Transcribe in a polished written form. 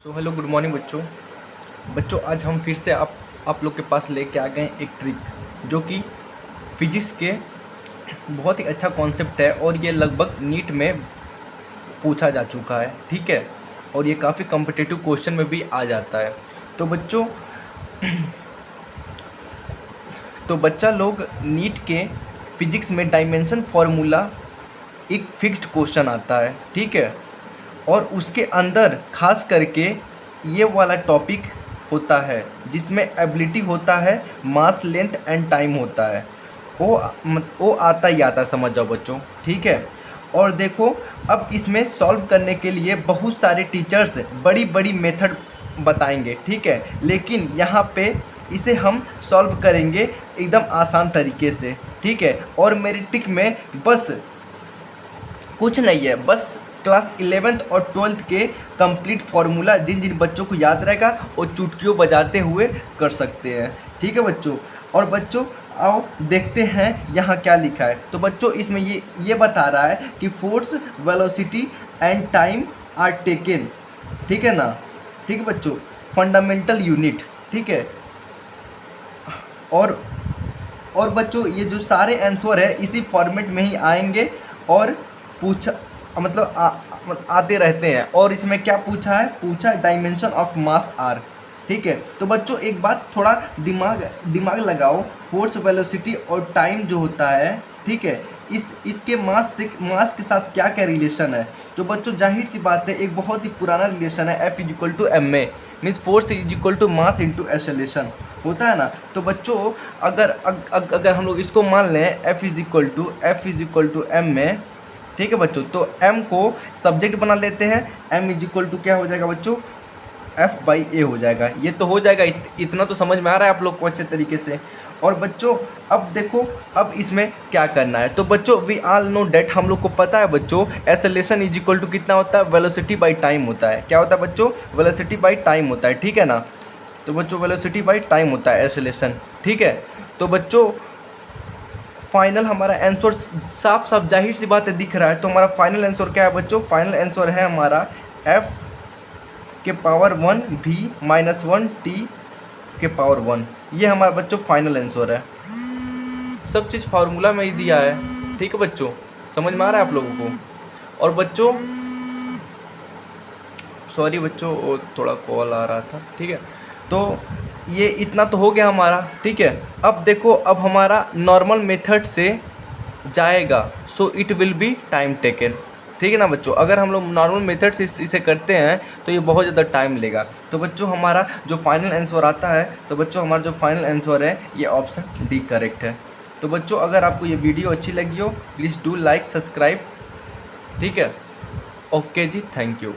Hello good morning बच्चों आज हम फिर से आप लोग के पास लेके आ गए एक ट्रिक जो कि फिजिक्स के बहुत ही अच्छा कॉन्सेप्ट है और ये लगभग नीट में पूछा जा चुका है। ठीक है, और ये काफ़ी कॉम्पिटिटिव क्वेश्चन में भी आ जाता है। तो बच्चा लोग नीट के फिजिक्स में डायमेंशन फार्मूला एक फिक्स्ड क्वेश्चन आता है। ठीक है, और उसके अंदर खास करके ये वाला टॉपिक होता है जिसमें एबिलिटी होता है, मास, लेंथ एंड टाइम होता है। वो आता ही आता है, समझ जाओ बच्चों। ठीक है, और देखो अब इसमें सॉल्व करने के लिए बहुत सारे टीचर्स बड़ी बड़ी मेथड बताएंगे। ठीक है, लेकिन यहाँ पे इसे हम सॉल्व करेंगे एकदम आसान तरीके से। ठीक है, और मेरी ट्रिक में बस कुछ नहीं है, बस क्लास 11th और 12th के कंप्लीट फार्मूला जिन जिन बच्चों को याद रहेगा वो चुटकियों बजाते हुए कर सकते हैं। ठीक है बच्चों, और बच्चों आओ देखते हैं यहाँ क्या लिखा है। तो बच्चों इसमें ये बता रहा है कि force, velocity and time are taken. ठीक है ना, ठीक है बच्चों, फंडामेंटल यूनिट। ठीक है, और बच्चों ये जो सारे आंसर है इसी फॉर्मेट में ही आएंगे और आते रहते हैं। और इसमें क्या पूछा डायमेंशन ऑफ मास आर। ठीक है, तो बच्चों एक बात थोड़ा दिमाग लगाओ, फोर्स, वेलोसिटी और टाइम जो होता है, ठीक है, इसके मास के साथ क्या क्या रिलेशन है। तो बच्चों जाहिर सी बात है, एक बहुत ही पुराना रिलेशन है, F = ma, means force = mass into acceleration होता है ना। तो बच्चों अगर हम लोग इसको मान लें F = ma, ठीक है बच्चों, तो m को सब्जेक्ट बना लेते हैं। m = क्या हो जाएगा बच्चों, F/a हो जाएगा। ये तो हो जाएगा, इतना तो समझ में आ रहा है आप लोग को अच्छे तरीके से। और बच्चों अब देखो अब इसमें क्या करना है। तो बच्चों वी ऑल नो डेट, हम लोग को पता है बच्चों, एक्सेलरेशन = कितना होता है, वेलोसिटी बाई टाइम होता है। क्या होता है बच्चों, वेलोसिटी बाई टाइम होता है। ठीक है ना, तो बच्चों वेलोसिटी बाई टाइम होता है एक्सेलरेशन। ठीक है, तो बच्चों फाइनल हमारा आंसर साफ जाहिर सी बात है दिख रहा है। तो हमारा फाइनल आंसर क्या है बच्चों, फाइनल आंसर है हमारा F⁻1 v - 1 t⁻1। ये हमारा बच्चों फाइनल आंसर है। सब चीज़ फार्मूला में ही दिया है। ठीक है बच्चों, समझ में आ रहा है आप लोगों को। और बच्चों सॉरी बच्चों, वो थोड़ा कॉल आ रहा था। ठीक है, तो ये इतना तो हो गया हमारा। ठीक है, अब देखो अब हमारा नॉर्मल मेथड से जाएगा, so it will be time taken. ठीक है ना बच्चों, अगर हम लोग नॉर्मल मेथड से इसे करते हैं तो ये बहुत ज़्यादा टाइम लेगा। तो बच्चों हमारा जो फाइनल आंसर आता है, तो बच्चों हमारा जो फाइनल आंसर है ये ऑप्शन डी करेक्ट है। तो बच्चों अगर आपको ये वीडियो अच्छी लगी हो, प्लीज़ डू लाइक, सब्सक्राइब। ठीक है, ओके जी, थैंक यू।